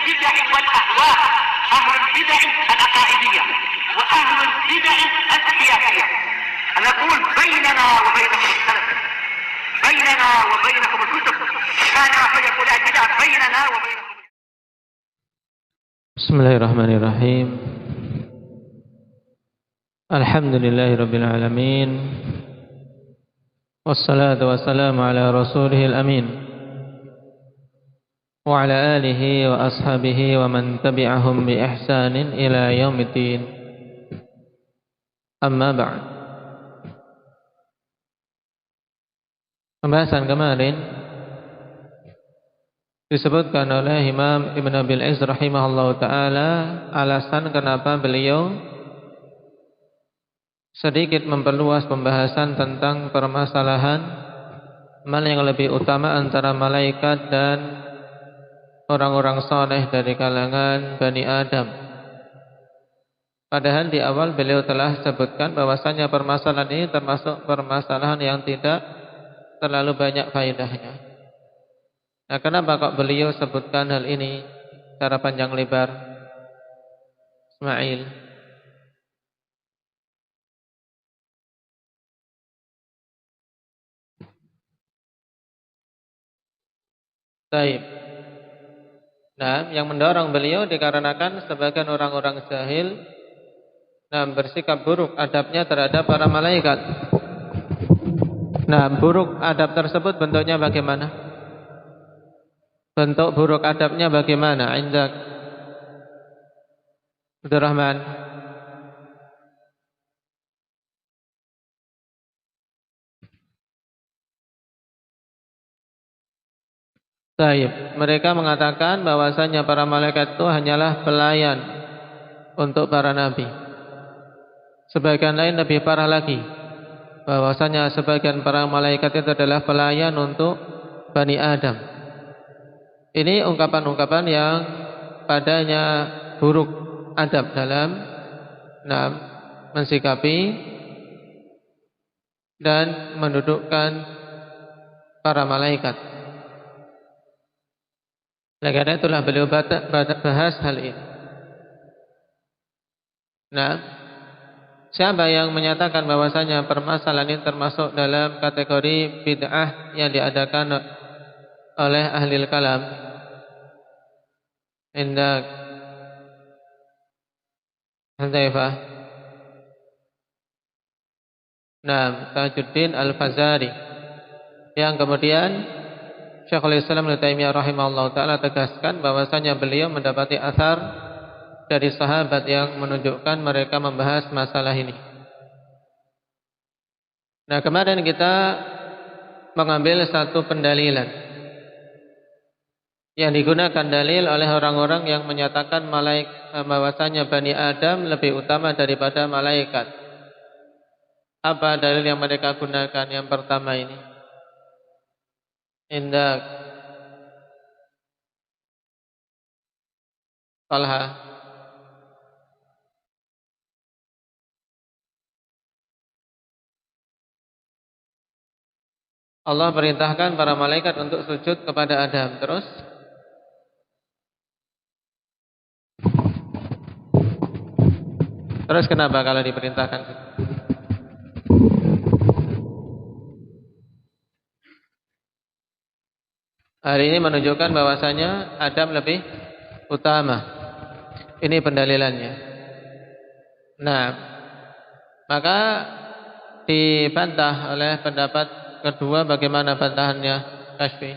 البدع والأهواء، أهل البدع العقائدية وأهل البدع السياسية. نقول بيننا وبينكم السلف، بيننا وبينكم الكتب، كان فيقول البدع بيننا وبينكم. Bismillahirrahmanirrahim. Alhamdulillahi rabbil alamin. Wassalatu wassalamu ala rasulihil amin wa ala alihi wa ashabihi wa man tabi'ahum bi ihsanin ila yaumiddin. Amma ba'd. Pembahasan kemarin disebutkan oleh Imam Ibn Abil Izz rahimahullah ta'ala alasan kenapa beliau sedikit memperluas pembahasan tentang permasalahan mana yang lebih utama antara malaikat dan orang-orang saleh dari kalangan Bani Adam. Padahal di awal beliau telah sebutkan bahwasanya permasalahan ini termasuk permasalahan yang tidak terlalu banyak faedahnya. Nah, kenapa kok beliau sebutkan hal ini secara panjang lebar? Ismail. Baik. Nah, yang mendorong beliau dikarenakan sebagian orang-orang jahil bersikap buruk adabnya terhadap para malaikat. Nah, buruk adab tersebut bentuknya bagaimana? Bentuk buruk adabnya bagaimana? Indak Abdurrahman. Baik, mereka mengatakan bahwasanya para malaikat itu hanyalah pelayan untuk para nabi. Sebagian lain lebih parah lagi, bahwasanya sebagian para malaikat itu adalah pelayan untuk Bani Adam. Ini ungkapan-ungkapan yang padanya buruk adab dalam mensikapi dan mendudukkan para malaikat. Nah, karena itulah beliau bahas hal ini. Nah, siapa yang menyatakan bahwasanya permasalahan ini termasuk dalam kategori bid'ah yang diadakan oleh ahli kalam? Indak Hanzaifah. Nah, Tajuddin Al-Fazari, yang kemudian Syekhul Islam Ibnu Taimiyah rahimahullah ta'ala tegaskan bahwasanya beliau mendapati asar dari sahabat yang menunjukkan mereka membahas masalah ini. Nah, kemarin kita mengambil satu pendalilan yang digunakan dalil oleh orang-orang yang menyatakan bahwasanya Bani Adam lebih utama daripada malaikat. Apa dalil yang mereka gunakan? Yang pertama ini, Indak Talha. Allah perintahkan para malaikat untuk sujud kepada Adam. Terus kenapa kalau diperintahkan? Hari ini menunjukkan bahwasanya Adam lebih utama. Ini pendalilannya. Nah, maka dibantah oleh pendapat kedua. Bagaimana bantahannya, Kashfi?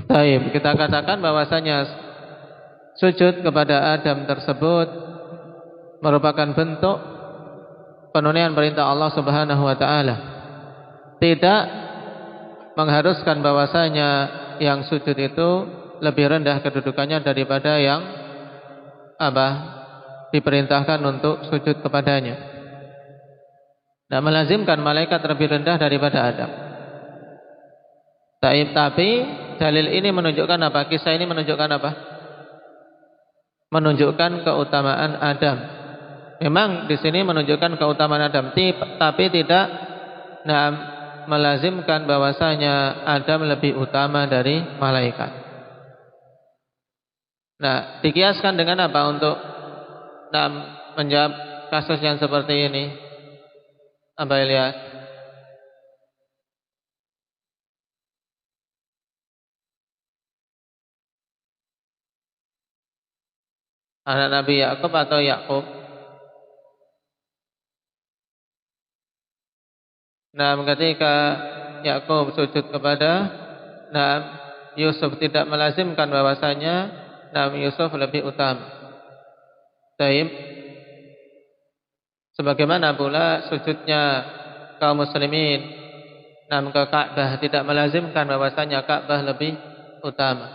Baik, kita katakan bahwasanya sujud kepada Adam tersebut merupakan bentuk penunaian perintah Allah Subhanahu wa taala. Tidak mengharuskan bahwasanya yang sujud itu lebih rendah kedudukannya daripada yang diperintahkan untuk sujud kepadanya. Dan melazimkan malaikat lebih rendah daripada Adam. Tapi dalil ini menunjukkan apa? Kisah ini menunjukkan apa? Menunjukkan keutamaan Adam Memang di sini menunjukkan keutamaan Adam, tapi tidak melazimkan bahwasanya Adam lebih utama dari malaikat. Nah, dikiaskan dengan apa untuk menjawab kasus yang seperti ini? Apa lihat? Anak Nabi Yakub atau Yakub? Nah, ketika Yakub sujud kepada Yusuf, tidak melazimkan bahwasanya Yusuf lebih utama. Baik. Sebagaimana pula sujudnya kaum muslimin ke Ka'bah tidak melazimkan bahwasanya Ka'bah lebih utama.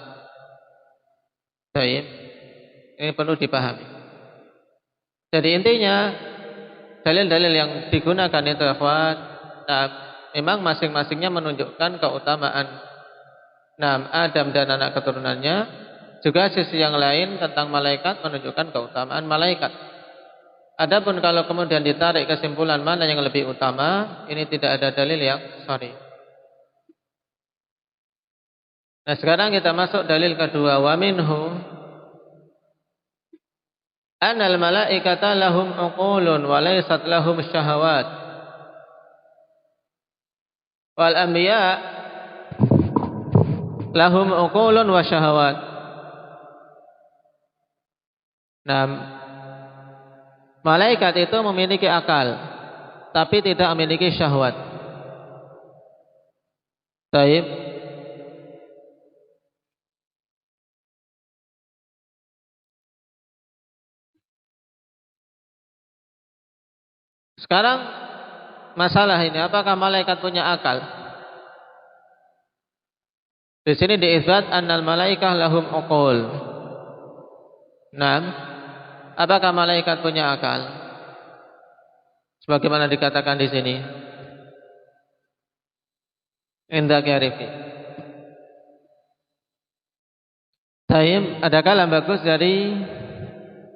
Baik. Ini perlu dipahami. Jadi intinya dalil-dalil yang digunakan itu akhwat, memang masing-masingnya menunjukkan keutamaan Adam dan anak keturunannya. Juga sisi yang lain tentang malaikat menunjukkan keutamaan malaikat. Adapun kalau kemudian ditarik kesimpulan mana yang lebih utama, ini tidak ada dalil yang sahih. Nah, sekarang kita masuk dalil kedua. Wa minhu anal malaikata lahum uqulun wa laysat lahum syahawat. Wal anbiya lahum uqulun wa syahawat. Nah, malaikat itu memiliki akal, tapi tidak memiliki syahwat. Baik. Sekarang masalah ini, apakah malaikat punya akal? Di sini diisbat annal malaikah lahum uqul. Nah, apakah malaikat punya akal? Sebagaimana dikatakan di sini. Indak yarifi. Tayyib, ada kalam bagus dari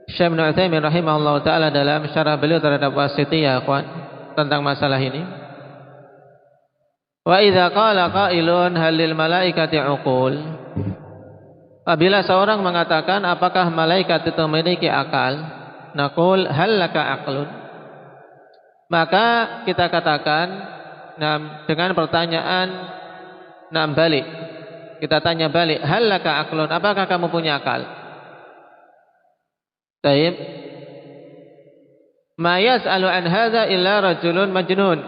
Syekh Ibnu Utsaimin rahimahullah taala dalam syarah beliau terhadap Wasithiyah tentang masalah ini. Wa idza qala qailun hal lil malaikati uqul. Apabila seorang mengatakan apakah malaikat itu memiliki akal, naqul hal laka aqlun. Maka kita katakan dengan pertanyaan balik. Kita tanya balik, hal laka aqlun, apakah kamu punya akal? Baik. Ma yas'alu an hadza illa rajulun majnun.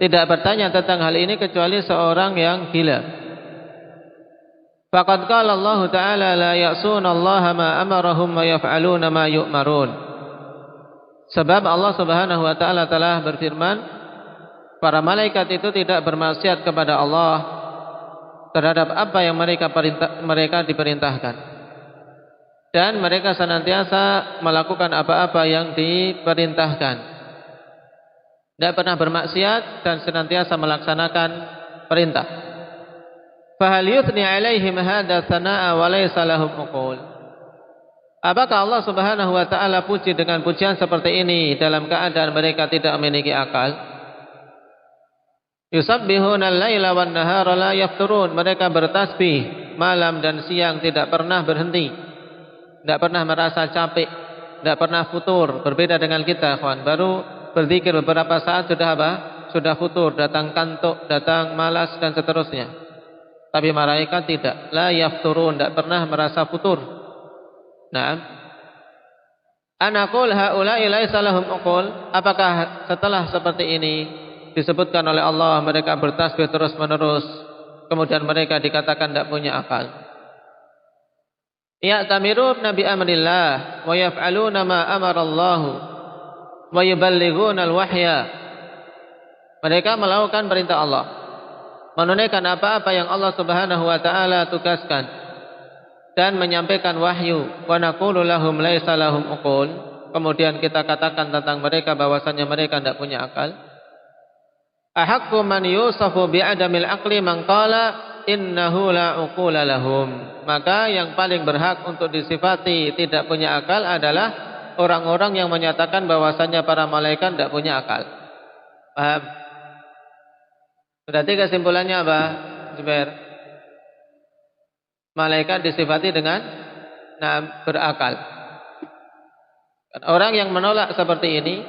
Tidak bertanya tentang hal ini kecuali seorang yang gila. Faqad qala Allah Ta'ala la ya'suna Allah ma amarahum wa yaf'aluna ma yu'marun. Sebab Allah Subhanahu wa taala telah berfirman, para malaikat itu tidak bermaksiat kepada Allah terhadap apa yang mereka diperintahkan. Dan mereka senantiasa melakukan apa-apa yang diperintahkan. Tidak pernah bermaksiat dan senantiasa melaksanakan perintah. Fahal yuthni alaihim hadha thana'a wa laysa lahum uqul. Apakah Allah Subhanahu wa taala puji dengan pujian seperti ini dalam keadaan mereka tidak memiliki akal? Yusabbihuna al-laila wan nahara la yafturun. Mereka bertasbih malam dan siang tidak pernah berhenti. Tidak pernah merasa capek, tidak pernah futur. Berbeda dengan kita, kawan. Baru berzikir beberapa saat sudah apa? Sudah futur, datang kantuk, datang malas dan seterusnya. Tapi malaikat tidak, la yafturun, tidak pernah merasa futur. Nah, anaqul haula'i laisa lahum uqul. Apakah setelah seperti ini disebutkan oleh Allah mereka bertasbih terus menerus, kemudian mereka dikatakan tidak punya akal? Ya'tamiru nabi amrillah wa yaf'aluna ma amara Allah wa yuballighuna al-wahya. Mereka melakukan perintah Allah, menunaikan apa-apa yang Allah Subhanahu wa taala tugaskan dan menyampaikan wahyu. Wa naqulu lahum laisa lahum uqul. Kemudian kita katakan tentang mereka bahwasanya mereka tidak punya akal. Ahaqqu man yusafu bi'adamil aqli man qala innahu la uqula lahum. Maka yang paling berhak untuk disifati tidak punya akal adalah orang-orang yang menyatakan bahwasannya para malaikat tidak punya akal. Paham? Berarti kesimpulannya apa, Zubair? Malaikat disifati dengan berakal. Orang yang menolak seperti ini,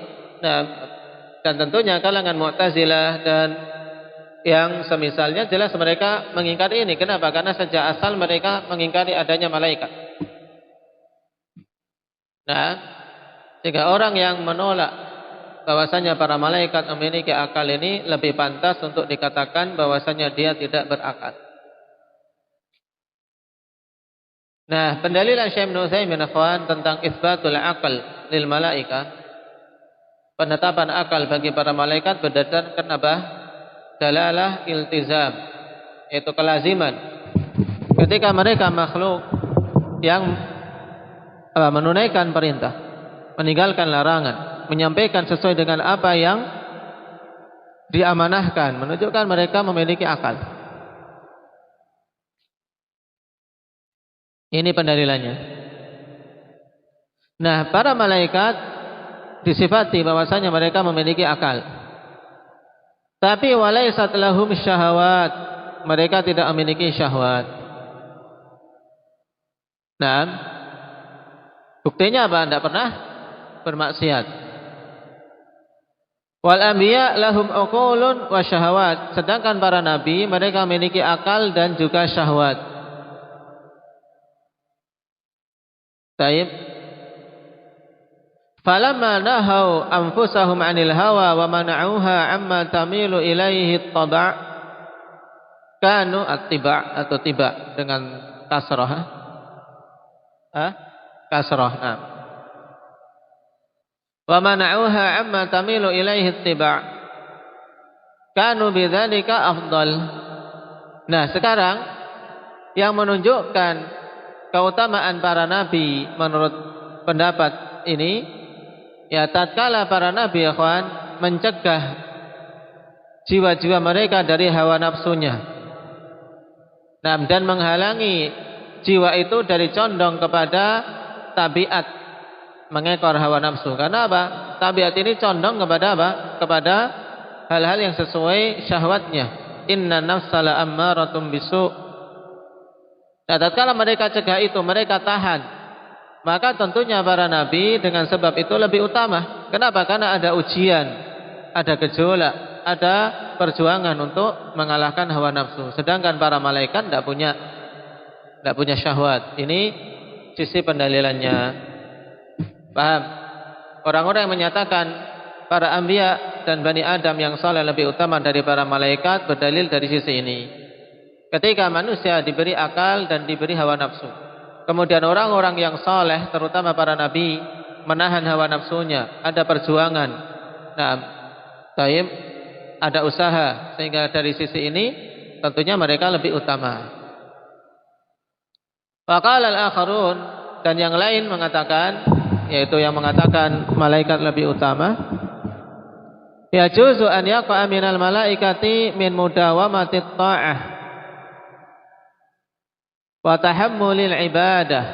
dan tentunya kalangan Mu'tazilah dan yang semisalnya, jelas mereka mengingkari ini. Kenapa? Karena sejak asal mereka mengingkari adanya malaikat. Jika orang yang menolak bahwasanya para malaikat memiliki akal ini, lebih pantas untuk dikatakan bahwasanya dia tidak berakal. Pendalilan Syekh Ibnu Utsaimin tentang isbatul aql lil malaika, penetapan akal bagi para malaikat berdasarkan apa? Dalalah iltizam, yaitu kelaziman. Ketika mereka makhluk yang menunaikan perintah, meninggalkan larangan, menyampaikan sesuai dengan apa yang diamanahkan, menunjukkan mereka memiliki akal. Ini pendalilannya. Para malaikat disifati bahwasanya mereka memiliki akal. Tapi walaysat lahum syahawat, mereka tidak memiliki syahwat. Buktinya apa? Tidak pernah bermaksiat. Wal anbiya lahum uqulun wa syahawat, sedangkan para nabi mereka memiliki akal dan juga syahwat. Taib. Falamma nahau anfusahum 'anil hawa wa mana'uha 'amma tamilu ilaihi at-taba' kanu at-tiba' atau tiba dengan kasrah. Kasrah. Wa mana'uha 'amma tamilu ilaihi at-tiba' kanu bidzalika afdal. Sekarang yang menunjukkan keutamaan para nabi menurut pendapat ini, tatkala para nabi mencegah jiwa-jiwa mereka dari hawa nafsunya, dan menghalangi jiwa itu dari condong kepada tabiat mengekor hawa nafsu. Karena apa? Tabiat ini condong kepada apa? Kepada hal-hal yang sesuai syahwatnya. Inna nafsa la ammaratun bisu'. Tatkala mereka cegah itu, mereka tahan, maka tentunya para nabi dengan sebab itu lebih utama. Kenapa? Karena ada ujian, ada gejolak, ada perjuangan untuk mengalahkan hawa nafsu. Sedangkan para malaikat tidak punya syahwat. Ini sisi pendalilannya. Paham? Orang-orang yang menyatakan para anbiya dan Bani Adam yang saleh lebih utama dari para malaikat berdalil dari sisi ini. Ketika manusia diberi akal dan diberi hawa nafsu, kemudian orang-orang yang saleh, terutama para nabi, menahan hawa nafsunya, ada perjuangan, ada usaha, sehingga dari sisi ini tentunya mereka lebih utama. Faqala al-akharun, dan yang lain mengatakan, yaitu yang mengatakan malaikat lebih utama, yajuzu an yaqa minal malaikati min mudawamatit ta'ah wa tahammulil ibadah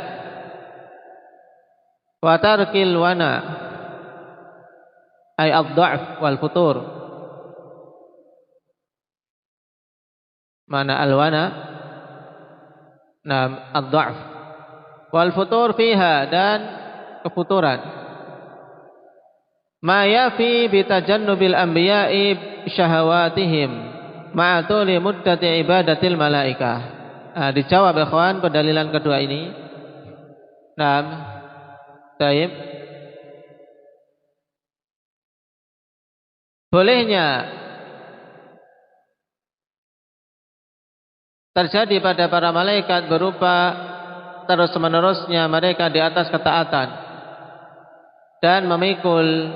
wa tarkil wana ay ad-dha'f wal futur. Mana al-wana? Ad-dha'f wal futur fiha, dan kefuturan. Ma yafi bi tajannubil anbiya'i syahawatihim ma'a tuli muddati ibadatil malaikah. Dijawab ikhwan pendalilan kedua ini. Baik. Bolehnya terjadi pada para malaikat berupa terus-menerusnya mereka di atas ketaatan dan memikul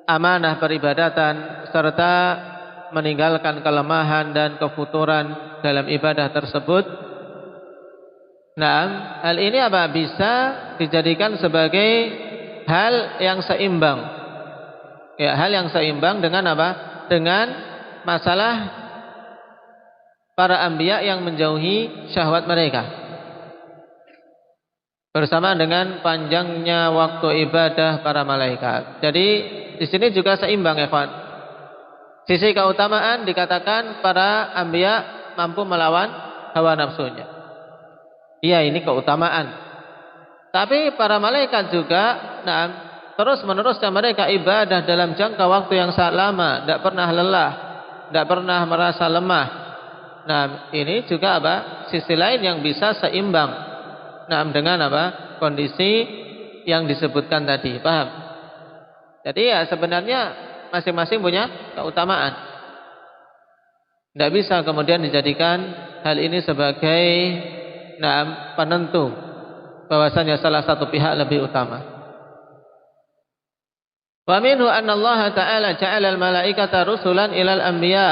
amanah peribadatan serta meninggalkan kelemahan dan kefuturan dalam ibadah tersebut. Hal ini apa? Bisa dijadikan sebagai hal yang seimbang. Hal yang seimbang dengan apa? Dengan masalah para anbiya yang menjauhi syahwat mereka. Bersamaan dengan panjangnya waktu ibadah para malaikat. Jadi di sini juga seimbang ya kawan. Sisi keutamaan dikatakan para anbiya mampu melawan hawa nafsunya. Iya, ini keutamaan. Tapi para malaikat juga terus meneruskan mereka ibadah dalam jangka waktu yang sangat lama, tidak pernah lelah, tidak pernah merasa lemah. Nah, ini juga sisi lain yang bisa seimbang. Dengan kondisi yang disebutkan tadi, paham? Jadi ya sebenarnya masing-masing punya keutamaan. Tidak bisa kemudian dijadikan hal ini sebagai penentu bahwasanya salah satu pihak lebih utama. Wa minhu anna Allah Ta'ala ja'ala al-malaikata rusulan ilal anbiya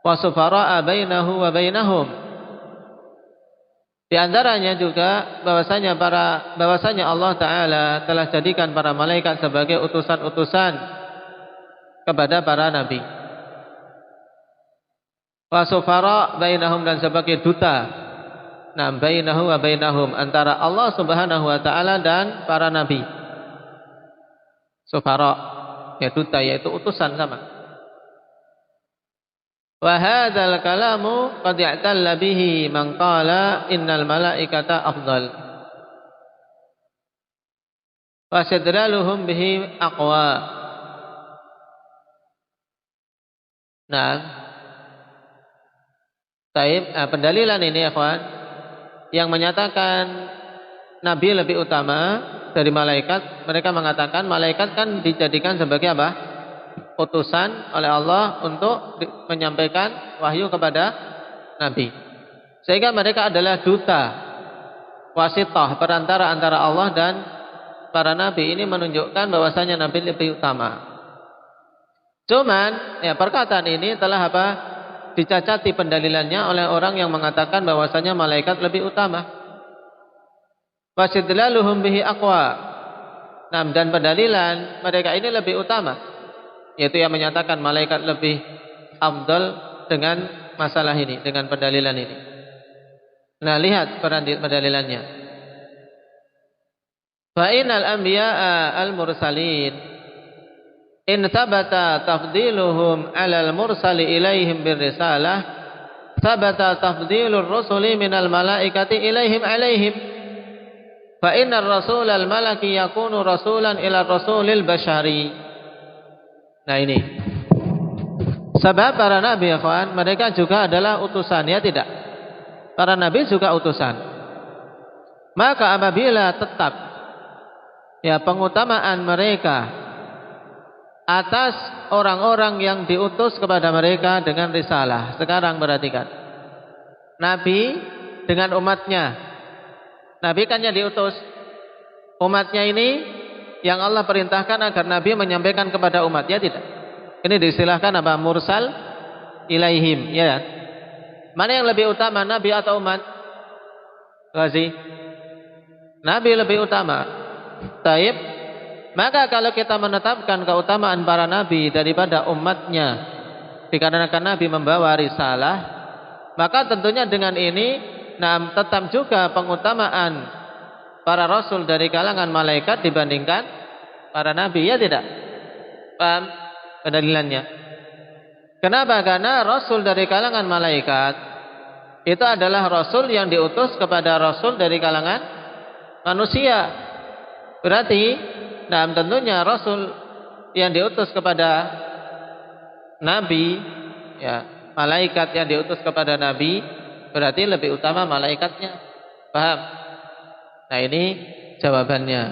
wa sufara'a bainahu wa bainahum. Di antaranya juga bahwasanya Allah Ta'ala telah jadikan para malaikat sebagai utusan-utusan kepada para nabi. Wa sufara bainahum, dan sebagai duta. Bainahu wa bainahum, antara Allah Subhanahu wa Ta'ala dan para nabi. Sufara, ya duta, yaitu utusan sama. Wa hadzal kalamu qad i'talla bihi man qala innal malaikata afdal. Wa istidlaluhum bihi aqwa. Pendalilan ini ya kawan, yang menyatakan nabi lebih utama dari malaikat, mereka mengatakan malaikat kan dijadikan sebagai utusan oleh Allah untuk menyampaikan wahyu kepada nabi, sehingga mereka adalah duta, wasithah, perantara antara Allah dan para nabi. Ini menunjukkan bahwasanya nabi lebih utama. Cuman perkataan ini telah dicacati pendalilannya oleh orang yang mengatakan bahwasanya malaikat lebih utama. Wasidlaluhum bihi aqwa. Dan pendalilan mereka ini lebih utama, yaitu yang menyatakan malaikat lebih afdal dengan masalah ini, dengan pendalilan ini. Lihat pendalilannya. Fa innal anbiya'a al-mursalin in thabata tafdiluhum 'alal mursali ilaihim birrisalah, thabata tafdilur rusuli minal malaikati ilaihim 'alaihim. Fa innar rasulal malaki yakunu rasulan ila rasulil bashari. Ini sebab para nabi ya kawan, mereka juga adalah utusan, ya tidak? Para nabi juga utusan. Maka apabila tetap pengutamaan mereka atas orang-orang yang diutus kepada mereka dengan risalah. Sekarang perhatikan, nabi dengan umatnya. Nabi kan yang diutus, umatnya ini yang Allah perintahkan agar Nabi menyampaikan kepada umat, ya tidak? Ini diistilahkan mursal ilaihim, ya. Mana yang lebih utama, Nabi atau umat? Ghazi? Nabi lebih utama. Taib. Maka kalau kita menetapkan keutamaan para nabi daripada umatnya, dikarenakan Nabi membawa risalah, maka tentunya dengan ini tetap juga pengutamaan para rasul dari kalangan malaikat dibandingkan para nabi, ya tidak? Paham pendalilannya? Kenapa? Karena rasul dari kalangan malaikat itu adalah rasul yang diutus kepada rasul dari kalangan manusia. Berarti tentunya rasul yang diutus kepada nabi, malaikat yang diutus kepada nabi, berarti lebih utama malaikatnya. Paham? Ini jawabannya.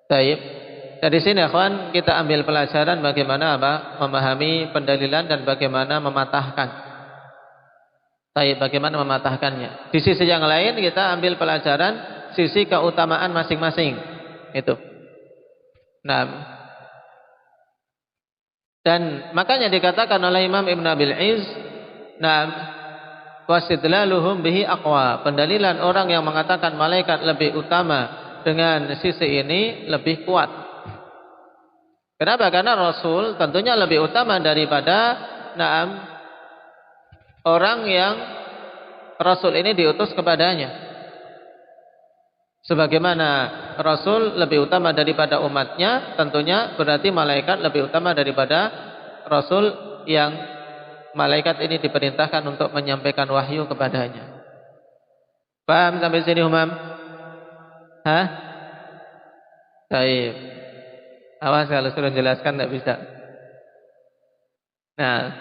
Baik. Dari sini akhwan kita ambil pelajaran bagaimana memahami pendalilan dan bagaimana mematahkan. Baik, bagaimana mematahkannya. Di sisi yang lain kita ambil pelajaran sisi keutamaan masing-masing. Itu. Dan makanya dikatakan oleh Imam Ibn Abil Iz, wasidlaluhum bihi aqwa. Pendalilan orang yang mengatakan malaikat lebih utama dengan sisi ini lebih kuat. Kenapa? Karena Rasul tentunya lebih utama daripada orang yang Rasul ini diutus kepadanya. Sebagaimana Rasul lebih utama daripada umatnya, tentunya berarti malaikat lebih utama daripada Rasul yang malaikat ini diperintahkan untuk menyampaikan wahyu kepadanya. Paham sampai sini, Umam? Hah? Baik. Awas kalau suruh jelaskan tidak bisa. Nah,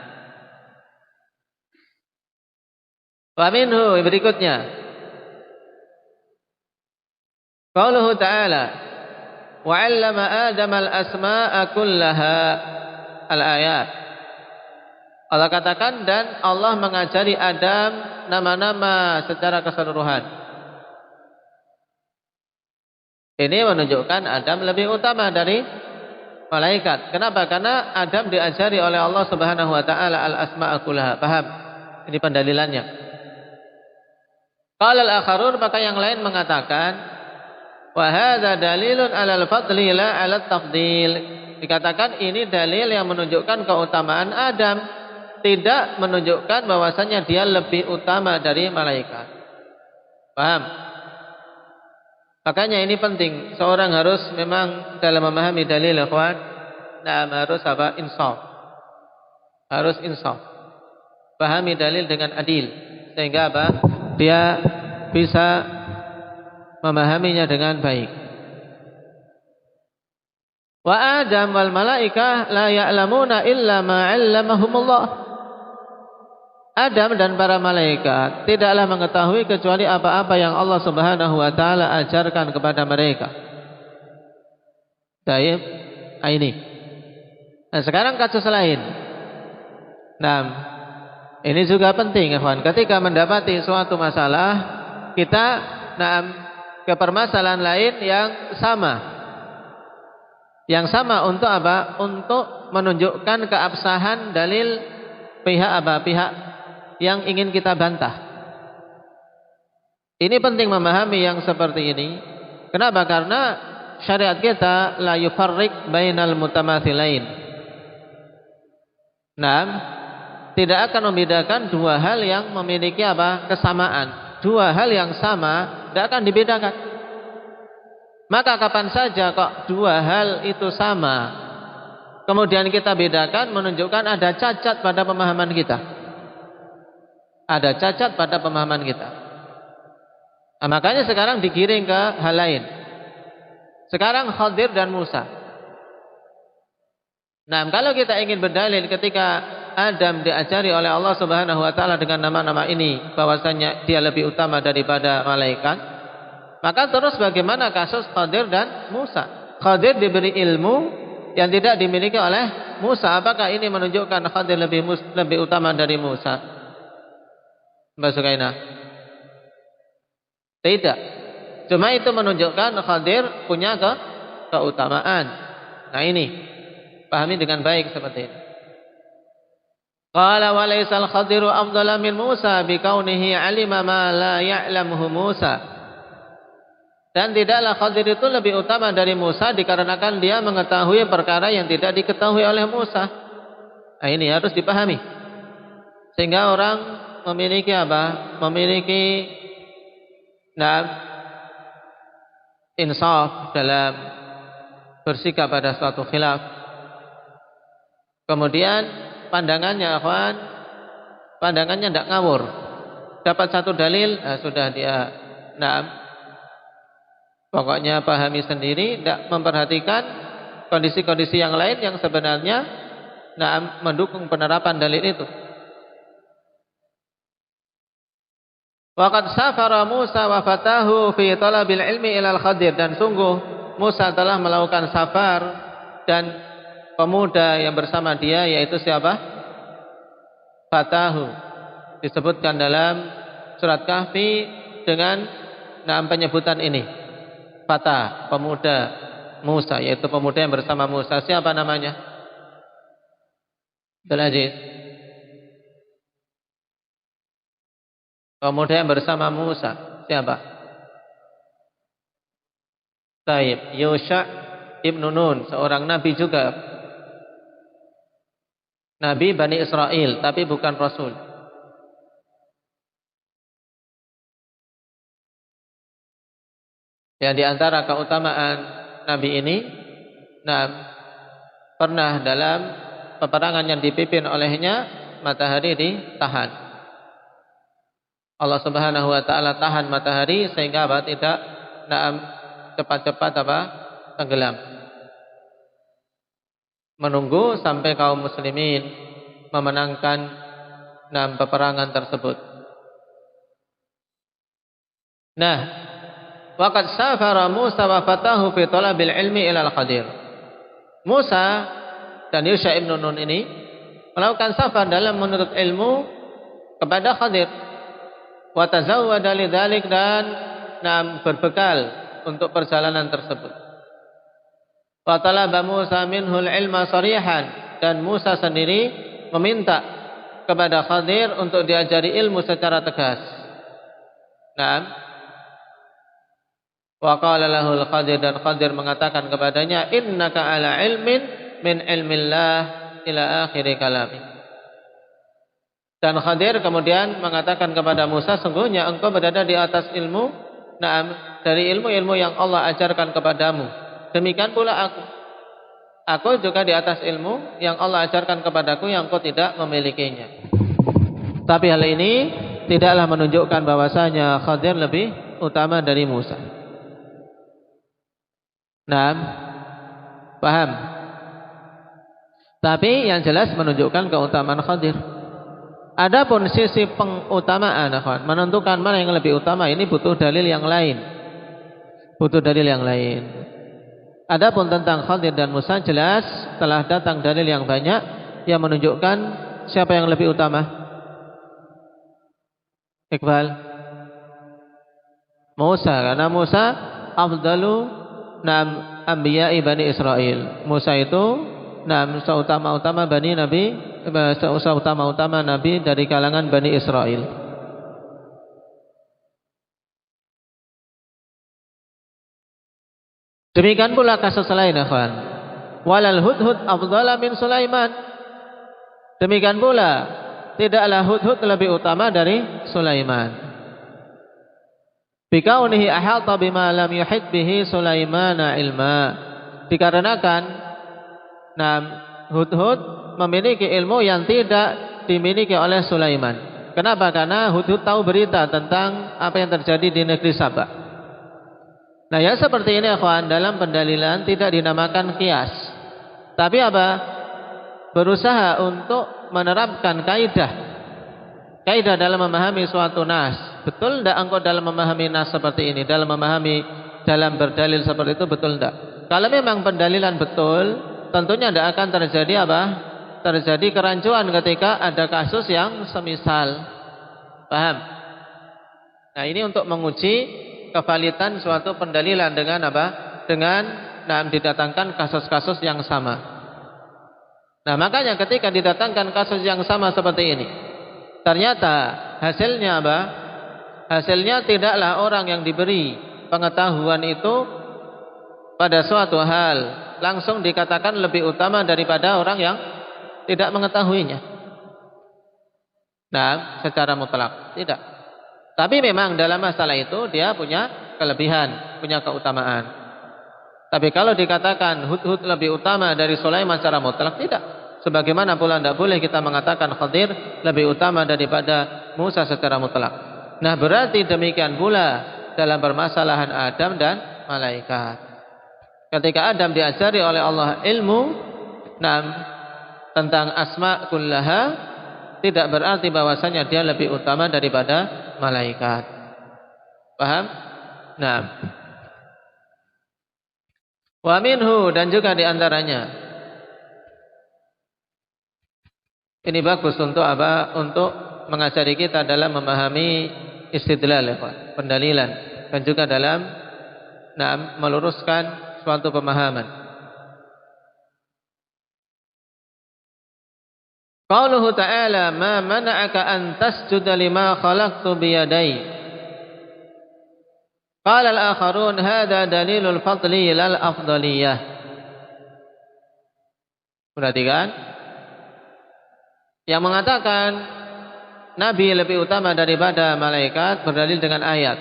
wa minhu berikutnya. Qauluhu ta'ala wa 'allama Adam al-asma'a kullaha al-ayat. Allah katakan dan Allah mengajari Adam nama-nama secara keseluruhan. Ini menunjukkan Adam lebih utama dari malaikat. Kenapa? Karena Adam diajari oleh Allah Subhanahu wa taala al-asma'a kullaha. Paham? Ini pendalilannya. Qala al-akharun, maka yang lain mengatakan wa hadza dalilun 'alal fadli la 'alat tafdil. Dikatakan ini dalil yang menunjukkan keutamaan Adam, tidak menunjukkan bahwasanya dia lebih utama dari malaikat. Paham? Makanya ini penting, seorang harus memang dalam memahami dalil, ikhwan, harus apa? Insaf. Harus insaf. Pahami dalil dengan adil, sehingga apa? Dia bisa memahaminya dengan baik. Wa Adam wal malaikah la ya'lamuna illa ma 'allamahumullah. Adam dan para malaikat tidaklah mengetahui kecuali apa-apa yang Allah Subhanahu wa taala ajarkan kepada mereka. Baik, ini. Nah, sekarang kasus lain. Nah, ini juga penting, ikhwan. Ketika mendapati suatu masalah, kita ke permasalahan lain yang sama. Yang sama untuk apa? Untuk menunjukkan keabsahan dalil pihak apa? Pihak yang ingin kita bantah. Ini penting memahami yang seperti ini. Kenapa? Karena syariat kita la yufarriq bainal mutamathilain. Nah, tidak akan membedakan dua hal yang memiliki apa? Kesamaan. Dua hal yang sama tidak akan dibedakan. Maka kapan saja kok dua hal itu sama, kemudian kita bedakan, menunjukkan ada cacat pada pemahaman kita. Ada cacat pada pemahaman kita. Nah, makanya sekarang digiring ke hal lain. Sekarang Khadir dan Musa. Nah, kalau kita ingin berdalil ketika Adam diajari oleh Allah Subhanahu wa taala dengan nama-nama ini bahwasanya dia lebih utama daripada malaikat, maka terus bagaimana kasus Khadir dan Musa? Khadir diberi ilmu yang tidak dimiliki oleh Musa. Apakah ini menunjukkan Khadir lebih utama dari Musa? Mbak Sukaina? Tidak. Cuma itu menunjukkan Khadir punya keutamaan. Nah, ini pahami dengan baik seperti ini. Qala wa laysal Khadiru afdala min Musa bikaunihi 'alima ma la ya'lamuhu Musa. Dan tidaklah Khadir itu lebih utama dari Musa dikarenakan dia mengetahui perkara yang tidak diketahui oleh Musa. Nah, ini harus dipahami. Sehingga orang memiliki apa? Memiliki insaf dalam bersikap pada suatu khilaf. Kemudian pandangannya, akhwan, pandangannya tidak ngawur. Dapat satu dalil, sudah dia pokoknya pahami sendiri, tidak memperhatikan kondisi-kondisi yang lain yang sebenarnya mendukung penerapan dalil itu. Waqad safara Musa wa fatahu fi talabil ilmi ilal Khadir. Dan sungguh Musa telah melakukan safar dan pemuda yang bersama dia, yaitu siapa? Fatahu. Disebutkan dalam surat Kahfi dengan penyebutan ini. Fatah, pemuda Musa, yaitu pemuda yang bersama Musa. Siapa namanya? Abdul Aziz. Pemuda yang bersama Musa. Siapa? Taib. Yusha ibnu Nun, seorang nabi juga. Nabi Bani Israel, tapi bukan Rasul. Yang di antara keutamaan Nabi ini, pernah dalam peperangan yang dipimpin olehnya matahari ditahan. Allah Subhanahu wa taala tahan matahari sehingga tidak cepat-cepat tenggelam. Menunggu sampai kaum muslimin memenangkan peperangan tersebut. Waqad safara Musa wa fatahu fi talabil ilmi ila al-Qadir. Musa dan Yusha ibn Nun ini melakukan safar dalam menuntut ilmu kepada Khadir. Wa tazawwada lidzalik, dan berbekal untuk perjalanan tersebut. Wa talaba Musa minhul ilma sarihan, dan Musa sendiri meminta kepada Khadir untuk diajari ilmu secara tegas. Wa qala lahul Khadir, dan Khadir mengatakan kepadanya, innaka ala ilmin min ilmillah ila akhir kalami. Dan Khadir kemudian mengatakan kepada Musa, sungguhnya engkau berada di atas ilmu, dari ilmu-ilmu yang Allah ajarkan kepadamu. Demikian pula aku juga di atas ilmu yang Allah ajarkan kepadaku yang engkau tidak memilikinya. Tapi hal ini tidaklah menunjukkan bahwasanya Khadir lebih utama dari Musa. Paham? Tapi yang jelas menunjukkan keutamaan Khadir. Adapun sisi pengutamaan, menentukan mana yang lebih utama, ini butuh dalil yang lain. Adapun tentang Khadir dan Musa, jelas telah datang dalil yang banyak yang menunjukkan siapa yang lebih utama. Iqbal? Musa, karena Musa afdalu anbiya'i Bani Israel. Musa itu seutama-utama nabi dari kalangan Bani Israel. Demikian pula kasus lain, akhwan. Walal Hudhud afdala min Sulaiman. Demikian pula tidaklah Hudhud lebih utama dari Sulaiman. Bikaunihi ahata bima lam yuhit bihi Sulaimana ilma. Dikarenakan Hudhud memiliki ilmu yang tidak dimiliki oleh Sulaiman. Kenapa? Karena Hudhud tahu berita tentang apa yang terjadi di negeri Sabah. Yang seperti ini, akhwan, dalam pendalilan tidak dinamakan qiyas. Tapi berusaha untuk menerapkan kaidah dalam memahami suatu nas. Betul tidak engkau dalam memahami nas seperti ini, dalam berdalil seperti itu, betul tidak? Kalau memang pendalilan betul, tentunya tidak akan terjadi terjadi kerancuan ketika ada kasus yang semisal. Paham? Ini untuk menguji kevalitan suatu pendalilan dengan dengan didatangkan kasus-kasus yang sama. Makanya ketika didatangkan kasus yang sama seperti ini, ternyata hasilnya Hasilnya tidaklah orang yang diberi pengetahuan itu pada suatu hal langsung dikatakan lebih utama daripada orang yang tidak mengetahuinya. Secara mutlak tidak. Tapi memang dalam masalah itu dia punya kelebihan, punya keutamaan. Tapi kalau dikatakan Hudhud lebih utama dari Sulaiman secara mutlak, tidak. Sebagaimana pula tidak boleh kita mengatakan Khadir lebih utama daripada Musa secara mutlak. Berarti demikian pula dalam permasalahan Adam dan malaikat. Ketika Adam diajari oleh Allah ilmu tentang asma kullaha, tidak berarti bahwasanya dia lebih utama daripada malaikat. Paham? Wa minhu, dan juga diantaranya. Ini bagus untuk Untuk mengajari kita dalam memahami istidlal, pendalilan, dan juga dalam meluruskan suatu pemahaman. Qauluhu ta'ala, ma mana'aka an tasjuda lima khalaqtu biyadai. Qala al-akharun hadha dalilul fadli lal afdaliyah. Perhatikan, yang mengatakan Nabi lebih utama daripada malaikat berdalil dengan ayat.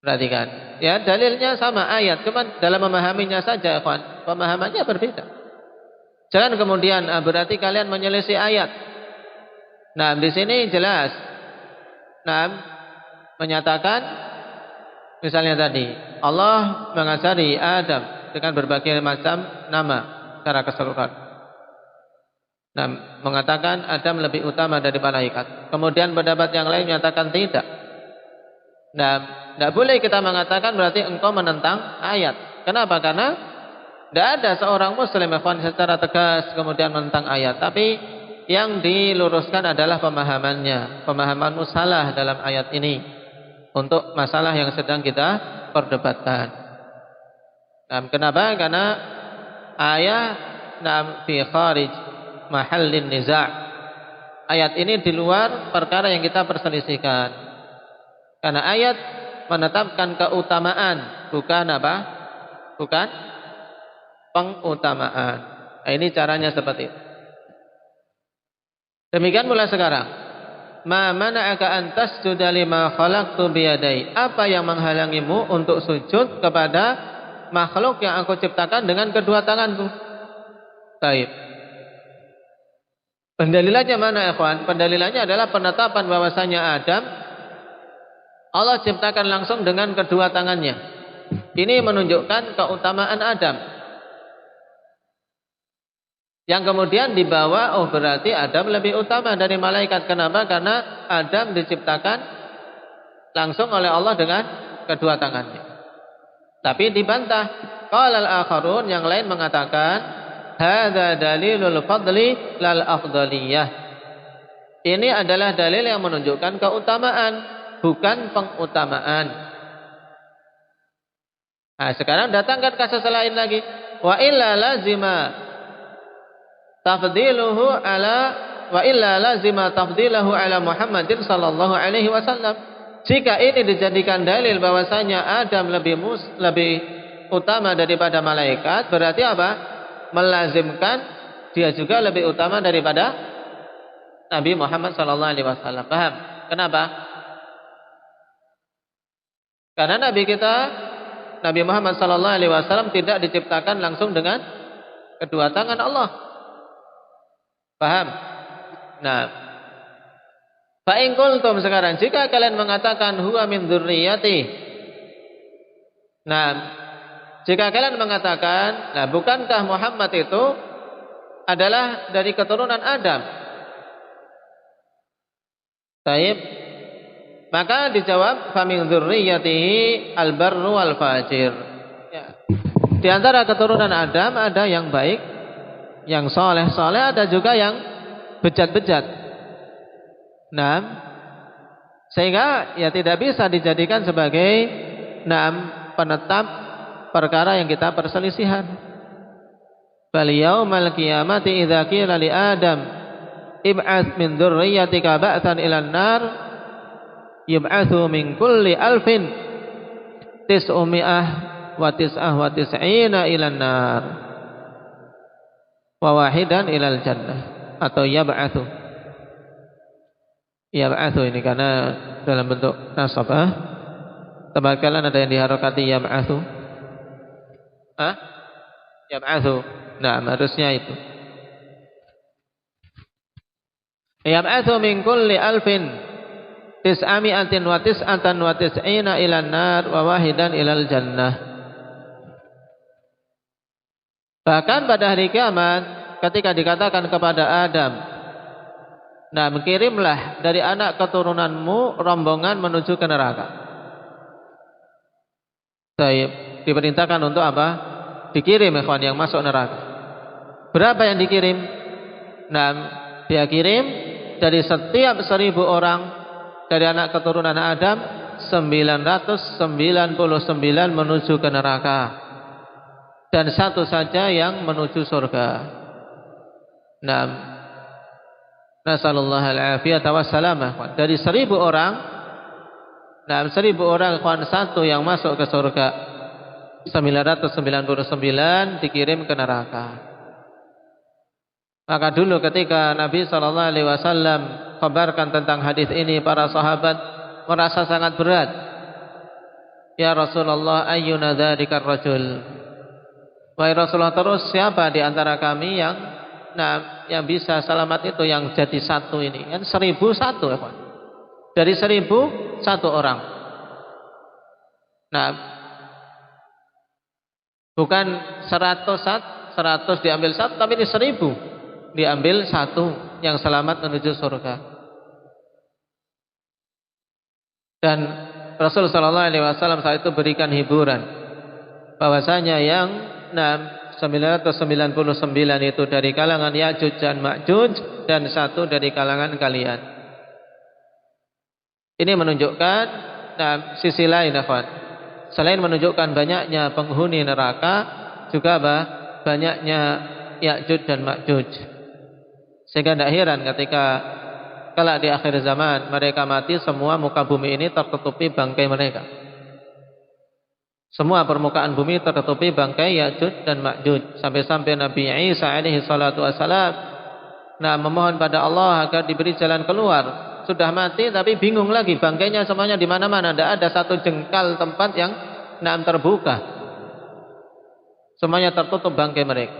Perhatikan. Ya, dalilnya sama ayat, cuman dalam memahaminya saja, ikhwan, pemahamannya berbeda. Jangan kemudian berarti kalian menyelisih ayat. Nah, di sini jelas. Nah, menyatakan misalnya tadi Allah mengajari Adam dengan berbagai macam nama secara keseluruhan. Nah, mengatakan Adam lebih utama dari malaikat. Kemudian pendapat yang lain menyatakan tidak. Nah, tidak boleh kita mengatakan berarti engkau menentang ayat. Kenapa? Karena tidak ada seorang muslim secara tegas kemudian menentang ayat. Tapi yang diluruskan adalah pemahamannya. Pemahamanmu salah dalam ayat ini untuk masalah yang sedang kita perdebatkan. Nah, kenapa? Karena ayat fi kharij mahallin niza'. Ayat ini di luar perkara yang kita perselisihkan. Karena ayat menetapkan keutamaan, bukan apa? Bukan pengutamaan. Nah, ini caranya seperti itu. Demikian mulai sekarang. Ma mana'aka an tasjuda lima khalaqtu biyadai. Apa yang menghalangimu untuk sujud kepada makhluk yang aku ciptakan dengan kedua tanganku? Baik. Pendalilannya mana, ikhwan? Pendalilannya adalah penetapan bahwasanya Adam Allah ciptakan langsung dengan kedua tangannya. Ini menunjukkan keutamaan Adam. Yang kemudian dibawa, oh berarti Adam lebih utama dari malaikat. Kenapa? Karena Adam diciptakan langsung oleh Allah dengan kedua tangannya. Tapi dibantah. Qala al-akharun, yang lain mengatakan, hadza dalilul fadli lal afdaliyah. Ini adalah dalil yang menunjukkan keutamaan, bukan pengutamaan. Nah, sekarang datangkan kasus lain lagi. Wa illa lazima tafdiluhu ala wa illa lazima tafdilahu ala Muhammadin sallallahu alaihi wasallam. Jika ini dijadikan dalil bahwasanya Adam lebih utama daripada malaikat, berarti apa? Melazimkan dia juga lebih utama daripada Nabi Muhammad sallallahu alaihi wasallam. Paham? Kenapa? Karena Nabi kita, Nabi Muhammad sallallahu alaihi wasallam tidak diciptakan langsung dengan kedua tangan Allah. Paham? Nah, fa in qultum, sekarang jika kalian mengatakan huwa min dzurriyyati. Nah, jika kalian mengatakan, nah bukankah Muhammad itu adalah dari keturunan Adam? Baik. Maka dijawab fa min dzurriyyatihi al-barru wal fajir. Ya. Di antara keturunan Adam ada yang baik, yang soleh-soleh, ada juga yang bejat-bejat. Nah, sehingga ya tidak bisa dijadikan sebagai penetap perkara yang kita perselisihan. Bal yaumal qiyamati idza qila li Adam ib'ats min dzurriyyatika ba'tsan ilan nar yub'atsu min kulli alfin tis'umi'ah wa tis'ah wa tis'ina ilan nar wa wahidan ilal jannah. Atau yab'atsu ini karena dalam bentuk nasab. Tabakalan ada yang diharokati yab'atsu. Yab'atsu. Nah, harusnya itu. Yab'atsu min kulli alfin tis'ami'atin wa tis'atan wa tis'ina ilan nar wa wahidan ilal jannah. Bahkan pada hari kiamat ketika dikatakan kepada Adam, nah kirimlah dari anak keturunanmu rombongan menuju ke neraka. Baik, diperintahkan untuk apa? Dikirim ikhwan yang masuk neraka. Berapa yang dikirim? Nah, dia kirim dari setiap 1000 orang dari anak keturunan Adam 999 menuju ke neraka. Dan satu saja yang menuju surga. Nah, nasallallahu al-afiyata wassalamah. Dari 1000 orang, nah 1000 orang satu yang masuk ke surga, 999 dikirim ke neraka. Maka dulu ketika Nabi sallallahu alaihi wasallam kabarkan tentang hadis ini, para sahabat merasa sangat berat. Ya Rasulullah, ayyuna dzalika rajul? Wahai Rasulullah, terus siapa di antara kami yang bisa selamat itu, yang jadi satu ini? Kan 1001 ya Pak. Dari 1000 satu orang. Nah, bukan 100 diambil satu, tapi ini 1000 diambil satu yang selamat menuju surga. Dan Rasul sallallahu alaihi wasallam saat itu berikan hiburan bahwasanya yang 999 itu dari kalangan Ya'juj dan Ma'juj, dan satu dari kalangan kalian. Ini menunjukkan sisi lain, akhwan. Selain menunjukkan banyaknya penghuni neraka, juga banyaknya Ya'juj dan Ma'juj. Sehingga tidak heran ketika kelak di akhir zaman mereka mati, semua muka bumi ini tertutupi bangkai mereka. Semua permukaan bumi tertutupi bangkai Ya'juj dan Ma'juj. Sampai-sampai Nabi Isa alaihi salatu wassalam memohon pada Allah agar diberi jalan keluar. Sudah mati tapi bingung lagi, bangkainya semuanya di mana-mana, tidak ada satu jengkal tempat yang terbuka. Semuanya tertutup bangkai mereka.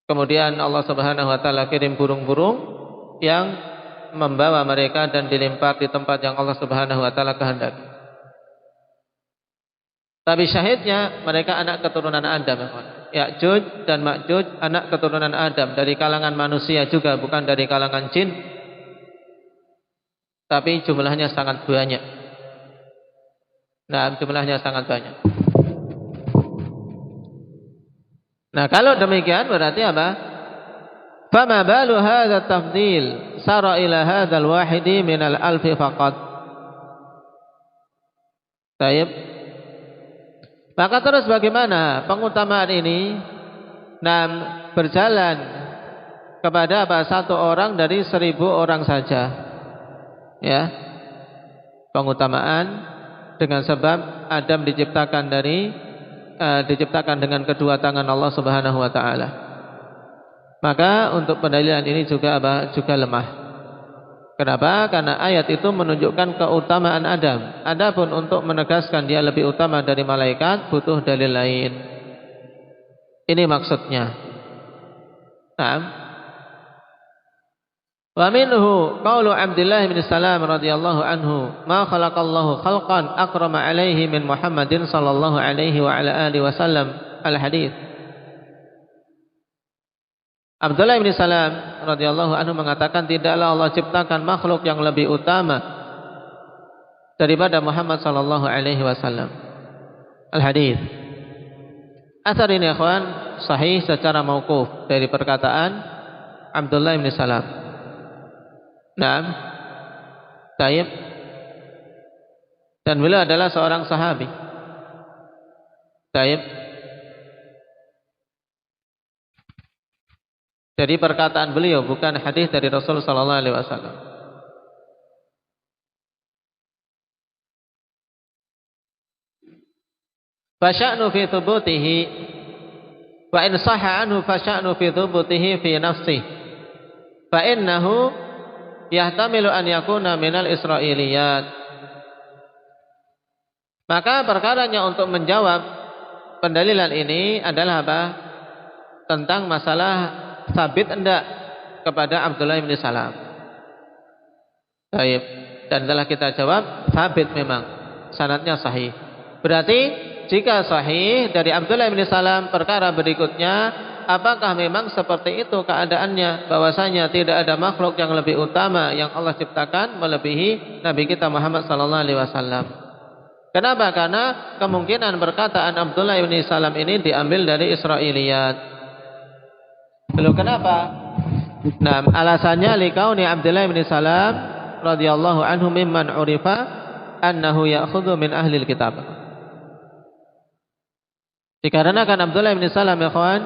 Kemudian Allah Subhanahu wa taala kirim burung-burung yang membawa mereka dan dilempar di tempat yang Allah Subhanahu wa taala kehendaki. Tapi syahidnya mereka anak keturunan Adam. Ya'juj dan Ma'juj anak keturunan Adam, dari kalangan manusia juga, bukan dari kalangan jin. Tapi jumlahnya sangat banyak. Jumlahnya sangat banyak. Kalau demikian berarti apa? Fama balu hadza tafdil sara ila hadzal wahidi minal alfi faqat. Baik. Maka terus bagaimana pengutamaan ini berjalan kepada satu orang dari 1000 orang saja, ya, pengutamaan dengan sebab Adam diciptakan dengan kedua tangan Allah Subhanahu wa taala. Maka untuk pendalilan ini juga lemah. Kenapa? Karena ayat itu menunjukkan keutamaan Adam. Adapun untuk menegaskan dia lebih utama dari malaikat butuh dalil lain. Ini maksudnya. Wa minhu qaulu Abdullah bin Salam radhiyallahu anhu, ma khalaqallahu khalqan akrama alaihi min Muhammadin sallallahu alaihi wa ala alihi wasallam. Al-hadits. Abdullah bin Salam radhiyallahu anhu mengatakan, tidaklah Allah ciptakan makhluk yang lebih utama daripada Muhammad sallallahu alaihi wasallam. Al-hadits. Asar ini akhwan sahih secara mauquf dari perkataan Abdullah bin Salam. Taib. Dan beliau adalah seorang sahabi. Taib. Jadi perkataan beliau bukan hadis dari Rasul sallallahu alaihi wasallam. Fasya'nu fi thubutihi wa in sahha anhu fasya'nu fi thubutihi fi nafsihi fa innahu yahtamilu an yakuna minal Israiliyat. Maka perkaranya untuk menjawab pendalilan ini adalah apa? Tentang masalah sabit enggak kepada Abdullah bin Salam. Baik. Dan telah kita jawab sabit, memang sanadnya sahih. Berarti jika sahih dari Abdullah bin Salam, perkara berikutnya, apakah memang seperti itu keadaannya, bahwasanya tidak ada makhluk yang lebih utama yang Allah ciptakan melebihi Nabi kita Muhammad sallallahu alaihi wasallam. Kenapa? Karena kemungkinan perkataan Abdullah bin Salam ini diambil dari Israiliyat. Belum, kenapa? Alasannya likauni Abdullah bin Salam radhiyallahu anhu mimman urifa annahu ya'khudhu min ahlil kitab. Dikarenakan Abdullah bin Salam, ya kawan,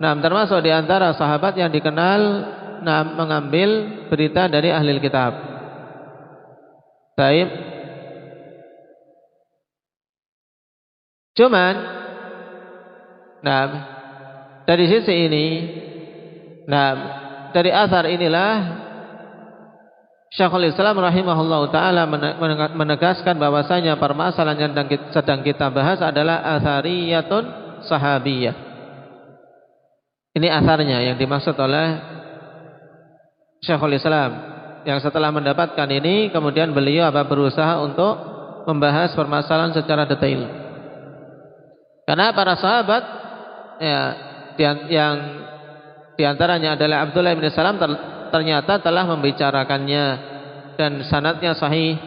termasuk di antara sahabat yang dikenal mengambil berita dari ahlil kitab. Baik. Cuman dari sisi ini, dari asar inilah Syekhul Islam rahimahullahu taala menegaskan bahwasanya permasalahan yang sedang kita bahas adalah athariyatun sahabiyah. Ini asarnya yang dimaksud oleh Syekhul Islam, yang setelah mendapatkan ini kemudian beliau berusaha untuk membahas permasalahan secara detail. Karena para sahabat ya, yang diantaranya adalah Abdullah bin Salam ternyata telah membicarakannya dan sanadnya sahih,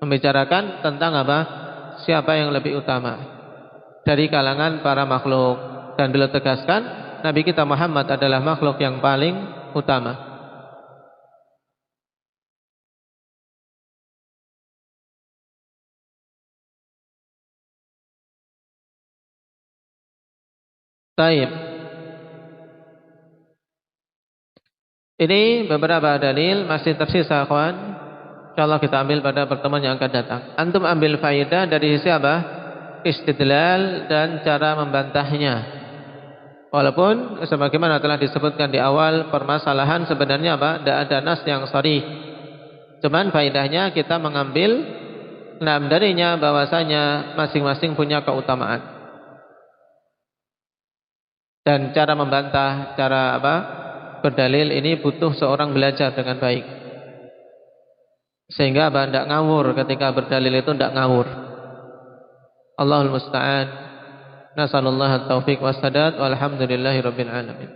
membicarakan tentang siapa yang lebih utama dari kalangan para makhluk, dan beliau tegaskan Nabi kita Muhammad adalah makhluk yang paling utama. Taib. Ini beberapa dalil, masih tersisa kawan. Insyaallah kita ambil pada pertemuan yang akan datang. Antum ambil faedah dari sisi istidlal dan cara membantahnya. Walaupun sebagaimana telah disebutkan di awal, permasalahan sebenarnya tidak ada nas yang sharih. Cuman faedahnya kita mengambil darinya bahwasanya masing-masing punya keutamaan. Dan cara membantah, cara berdalil ini butuh seorang belajar dengan baik, sehingga tidak ngawur ketika berdalil, itu tidak ngawur. Allahul musta'an. Nasallallahu at-taufiq was sadad walhamdulillahi rabbil alamin.